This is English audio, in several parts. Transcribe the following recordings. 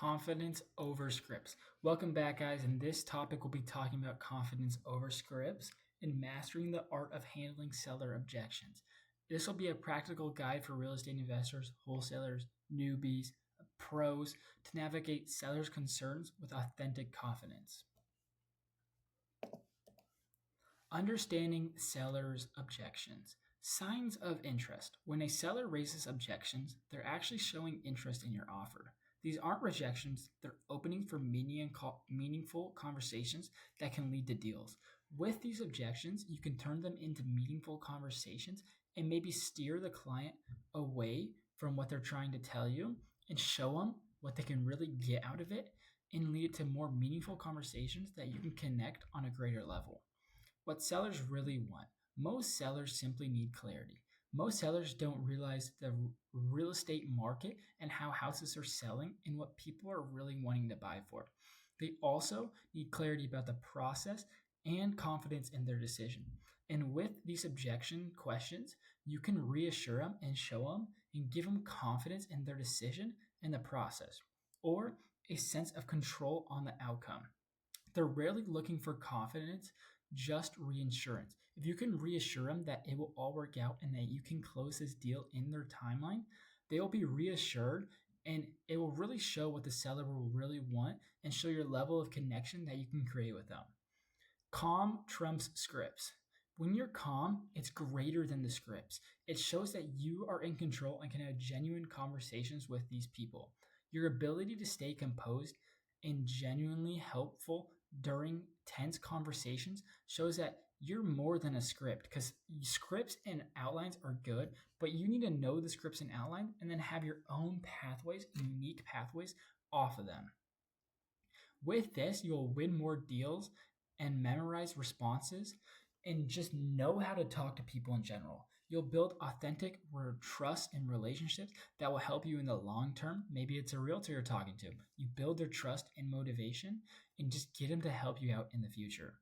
Confidence over scripts. Welcome back, guys. In this topic, we'll be talking about confidence over scripts and mastering the art of handling seller objections. This will be a practical guide for real estate investors, wholesalers, newbies, pros to navigate sellers' concerns with authentic confidence. Understanding sellers' objections. Signs of interest. When a seller raises objections, they're actually showing interest in your offer. These aren't rejections, they're opening for meaningful conversations that can lead to deals. With these objections, you can turn them into meaningful conversations and maybe steer the client away from what they're trying to tell you and show them what they can really get out of it and lead to more meaningful conversations that you can connect on a greater level. What sellers really want. Most sellers simply need clarity. Most sellers don't realize the real estate market and how houses are selling and what people are really wanting to buy for. They also need clarity about the process and confidence in their decision. And with these objection questions, you can reassure them and show them and give them confidence in their decision and the process, or a sense of control on the outcome. They're rarely looking for confidence, just reinsurance. If you can reassure them that it will all work out and that you can close this deal in their timeline, they will be reassured and it will really show what the seller will really want and show your level of connection that you can create with them. Calm trumps scripts. When you're calm, it's greater than the scripts. It shows that you are in control and can have genuine conversations with these people. Your ability to stay composed and genuinely helpful during tense conversations shows that you're more than a script, because scripts and outlines are good, but you need to know the scripts and outline and then have your own pathways, unique pathways off of them. With this, you'll win more deals and memorize responses and just know how to talk to people in general. You'll build authentic trust and relationships that will help you in the long term. Maybe it's a realtor you're talking to. You build their trust and motivation and just get them to help you out in the future.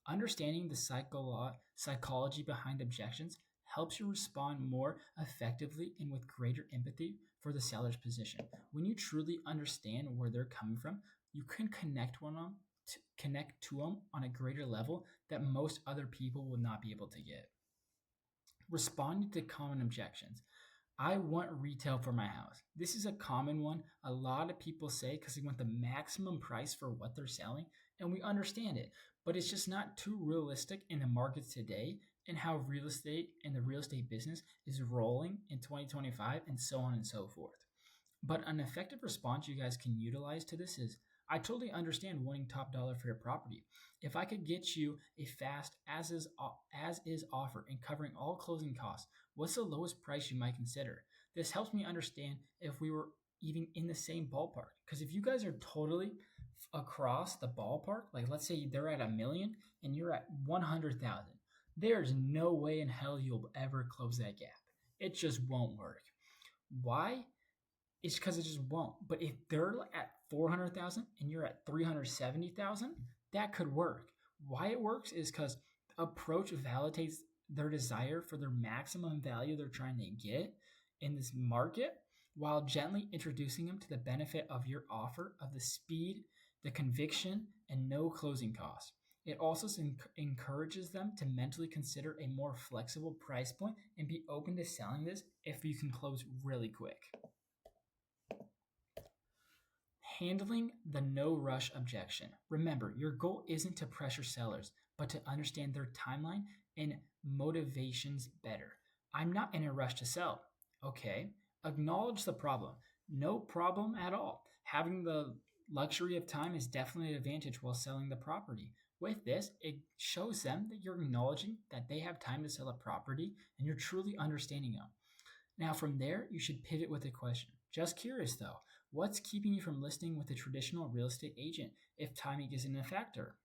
Understanding the psychology behind objections helps you respond more effectively and with greater empathy for the seller's position. When you truly understand where they're coming from, you can connect to them on a greater level that most other people will not be able to get. Responding to common objections. I want retail for my house. This is a common one. A lot of people say because they want the maximum price for what they're selling, and we understand it, but it's just not too realistic in the markets today and how real estate and the real estate business is rolling in 2025 and so on and so forth. But an effective response you guys can utilize to this is, I totally understand wanting top dollar for your property. If I could get you a fast as is offer and covering all closing costs, what's the lowest price you might consider? This helps me understand if we were even in the same ballpark. Because if you guys are totally across the ballpark, like let's say they're at $1 million and you're at 100,000, there's no way in hell you'll ever close that gap. It just won't work. Why? It's because it just won't. But if they're at 400,000 and you're at 370,000, that could work. Why it works is because the approach validates their desire for their maximum value they're trying to get in this market, while gently introducing them to the benefit of your offer of the speed, the conviction, and no closing costs. It also encourages them to mentally consider a more flexible price point and be open to selling this if you can close really quick. Handling the no rush objection. Remember, your goal isn't to pressure sellers, but to understand their timeline and motivations better. I'm not in a rush to sell. Okay, acknowledge the problem. No problem at all. Having the luxury of time is definitely an advantage while selling the property. With this, it shows them that you're acknowledging that they have time to sell a property and you're truly understanding them. Now, from there, you should pivot with a question. Just curious though, what's keeping you from listing with a traditional real estate agent if timing isn't a factor?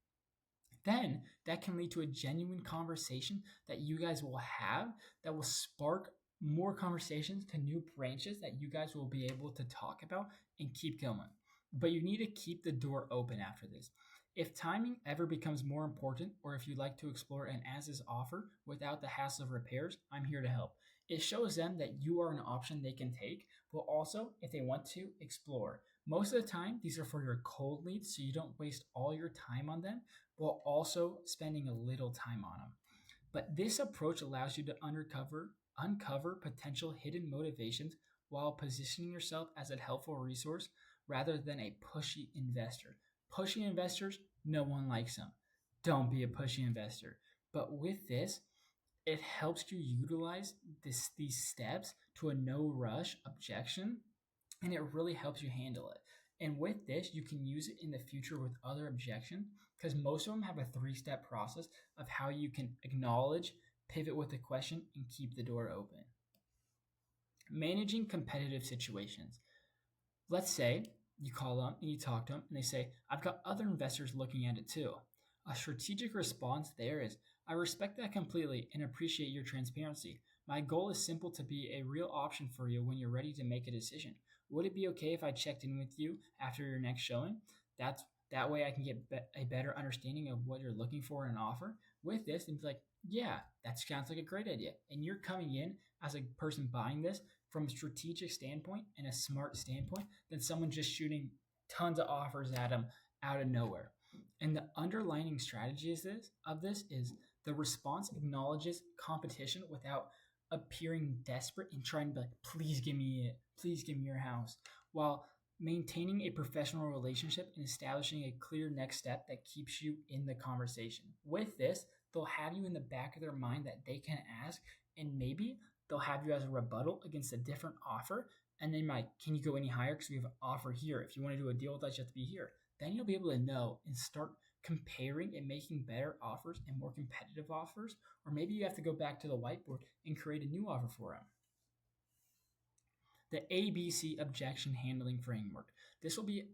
Then that can lead to a genuine conversation that you guys will have that will spark more conversations to new branches that you guys will be able to talk about and keep going. But you need to keep the door open after this. If timing ever becomes more important, or if you'd like to explore an as-is offer without the hassle of repairs, I'm here to help. It shows them that you are an option they can take, but also if they want to explore. Most of the time, these are for your cold leads, so you don't waste all your time on them while also spending a little time on them. But this approach allows you to uncover potential hidden motivations while positioning yourself as a helpful resource rather than a pushy investor. Pushy investors, no one likes them. Don't be a pushy investor. But with this, it helps you utilize these steps to a no rush objection, and it really helps you handle it. And with this, you can use it in the future with other objections because most of them have a three-step process of how you can acknowledge, pivot with a question, and keep the door open. Managing competitive situations. Let's say you call them and you talk to them, and they say, I've got other investors looking at it too. A strategic response there is, I respect that completely and appreciate your transparency. My goal is simple to be a real option for you when you're ready to make a decision. Would it be okay if I checked in with you after your next showing? That way I can get a better understanding of what you're looking for in an offer. With this, and be like, yeah, that sounds like a great idea. And you're coming in as a person buying this from a strategic standpoint and a smart standpoint than someone just shooting tons of offers at them out of nowhere. And the underlining strategy of this is the response acknowledges competition without appearing desperate and trying to be like, please give me it, please give me your house, while maintaining a professional relationship and establishing a clear next step that keeps you in the conversation. With this, they'll have you in the back of their mind that they can ask, and maybe they'll have you as a rebuttal against a different offer. And they might, can you go any higher? Because we have an offer here. If you want to do a deal with us, you have to be here. Then you'll be able to know and start comparing and making better offers and more competitive offers. Or maybe you have to go back to the whiteboard and create a new offer for them. The ABC objection handling framework. This will be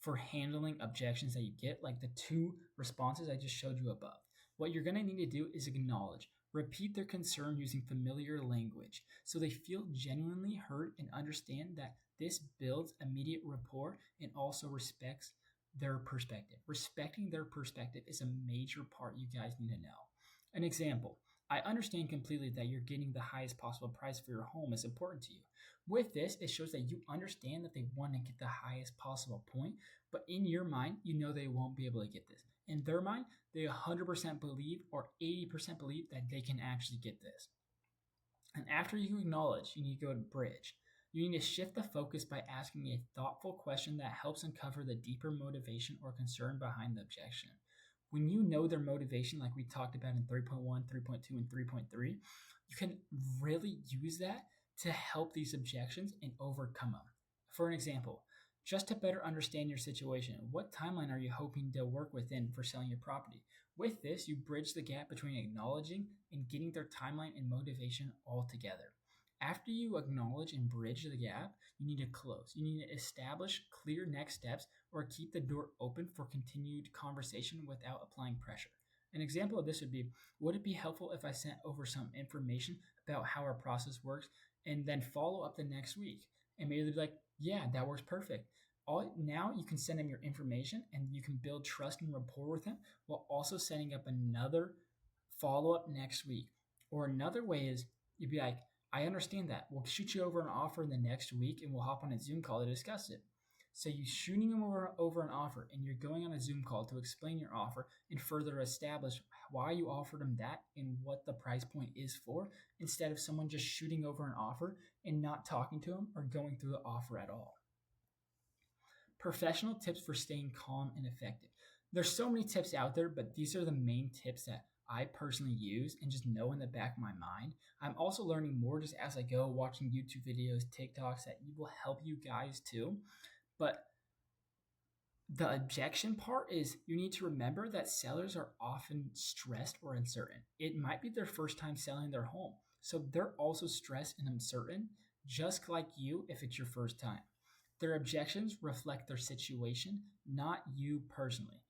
for handling objections that you get, like the two responses I just showed you above. What you're going to need to do is acknowledge, repeat their concern using familiar language so they feel genuinely heard and understand that this builds immediate rapport and also respects their perspective. Respecting their perspective is a major part you guys need to know. An example, I understand completely that you're getting the highest possible price for your home is important to you. With this, it shows that you understand that they want to get the highest possible point, but in your mind, you know they won't be able to get this. In their mind, they 100% believe or 80% believe that they can actually get this. And after you acknowledge, you need to go to bridge. You need to shift the focus by asking a thoughtful question that helps uncover the deeper motivation or concern behind the objection. When you know their motivation, like we talked about in 3.1, 3.2, and 3.3, you can really use that to help these objections and overcome them. For an example, just to better understand your situation, what timeline are you hoping to work within for selling your property? With this, you bridge the gap between acknowledging and getting their timeline and motivation all together. After you acknowledge and bridge the gap, you need to close. You need to establish clear next steps or keep the door open for continued conversation without applying pressure. An example of this would it be helpful if I sent over some information about how our process works and then follow up the next week? And maybe they'd be like, yeah, that works perfect. Now you can send them your information and you can build trust and rapport with them while also setting up another follow-up next week. Or another way is you'd be like, I understand that. We'll shoot you over an offer in the next week and we'll hop on a Zoom call to discuss it. So you're shooting them over an offer and you're going on a Zoom call to explain your offer and further establish why you offered them that and what the price point is for, instead of someone just shooting over an offer and not talking to them or going through the offer at all. Professional tips for staying calm and effective. There's so many tips out there, but these are the main tips that I personally use and just know in the back of my mind. I'm also learning more just as I go, watching YouTube videos, TikToks that will help you guys too. But the objection part is you need to remember that sellers are often stressed or uncertain. It might be their first time selling their home. So they're also stressed and uncertain, just like you if it's your first time. Their objections reflect their situation, not you personally.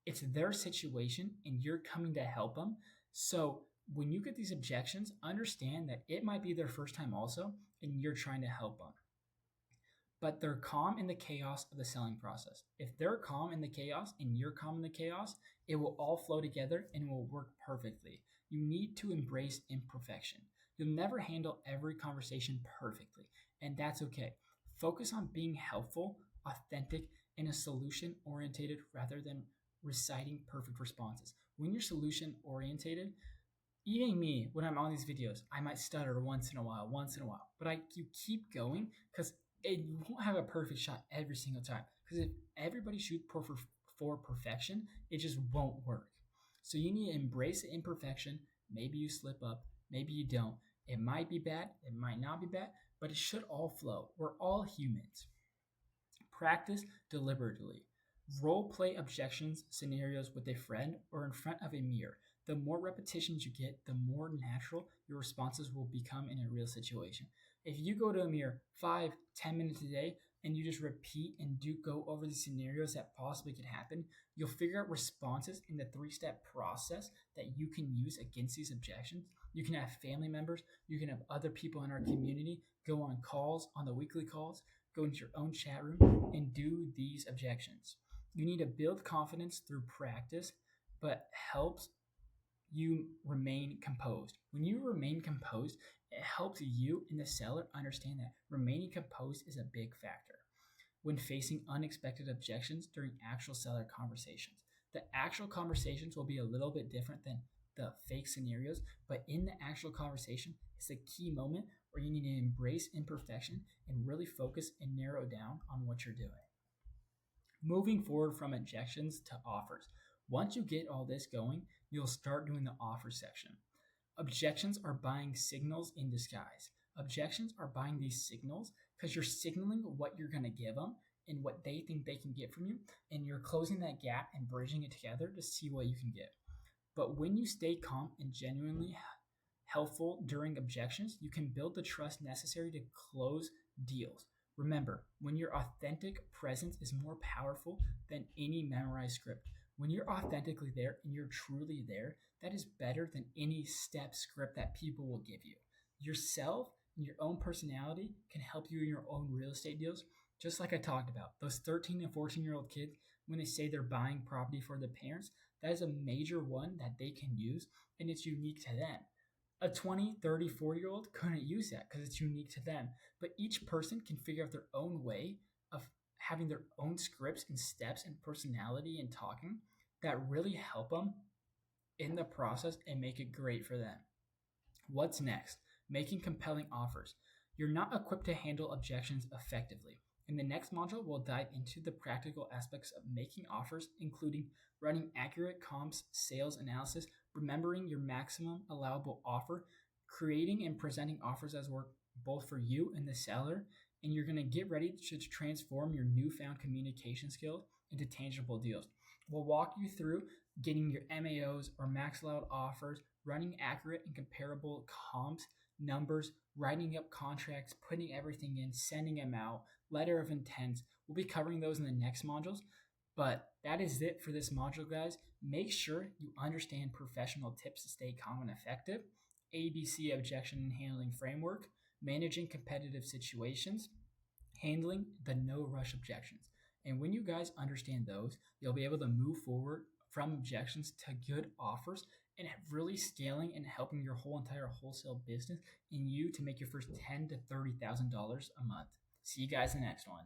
It's their situation and you're coming to help them. So when you get these objections, understand that it might be their first time also, and you're trying to help them. But they're calm in the chaos of the selling process. If they're calm in the chaos and you're calm in the chaos, it will all flow together and it will work perfectly. You need to embrace imperfection. You'll never handle every conversation perfectly, and that's okay. Focus on being helpful authentic, and a solution orientated rather than reciting perfect responses. When you're solution orientated, even me, when I'm on these videos, I might stutter once in a while, but you keep going because you won't have a perfect shot every single time. Because if everybody shoots for perfection, it just won't work. So you need to embrace the imperfection. Maybe you slip up, maybe you don't. It might be bad, it might not be bad, but it should all flow. We're all humans. Practice deliberately. Role play objections scenarios with a friend or in front of a mirror. The more repetitions you get, the more natural your responses will become in a real situation. If you go to a mirror 5-10 minutes a day and you just repeat and do go over the scenarios that possibly could happen, you'll figure out responses in the 3-step process that you can use against these objections. You can have family members, you can have other people in our community go on calls, on the weekly calls, go into your own chat room and do these objections. You need to build confidence through practice, but helps you remain composed. When you remain composed, it helps you and the seller understand that remaining composed is a big factor when facing unexpected objections during actual seller conversations. The actual conversations will be a little bit different than the fake scenarios, but in the actual conversation, it's a key moment where you need to embrace imperfection and really focus and narrow down on what you're doing. Moving forward from objections to offers. Once you get all this going, you'll start doing the offer section. Objections are buying signals in disguise. Objections are buying these signals because you're signaling what you're going to give them and what they think they can get from you, and you're closing that gap and bridging it together to see what you can get. But when you stay calm and genuinely helpful during objections, you can build the trust necessary to close deals. Remember, when your authentic presence is more powerful than any memorized script. When you're authentically there and you're truly there, that is better than any step script that people will give you. Yourself and your own personality can help you in your own real estate deals. Just like I talked about, those 13 and 14-year-old kids, when they say they're buying property for the parents, that is a major one that they can use and it's unique to them. A 20, 30, 40-year-old couldn't use that because it's unique to them. But each person can figure out their own way of having their own scripts and steps and personality and talking that really help them in the process and make it great for them. What's next? Making compelling offers. You're not equipped to handle objections effectively. In the next module, we'll dive into the practical aspects of making offers, including running accurate comps, sales analysis, remembering your maximum allowable offer, creating and presenting offers as work both for you and the seller, and you're going to get ready to transform your newfound communication skills into tangible deals. We'll walk you through getting your MAOs or max allowed offers, running accurate and comparable comps, numbers, writing up contracts, putting everything in, sending them out, letter of intent. We'll be covering those in the next modules. But that is it for this module, guys. Make sure you understand professional tips to stay calm and effective, ABC objection and handling framework, managing competitive situations, handling the no rush objections. And when you guys understand those, you'll be able to move forward from objections to good offers and really scaling and helping your whole entire wholesale business and you to make your first $10,000 to $30,000 a month. See you guys in the next one.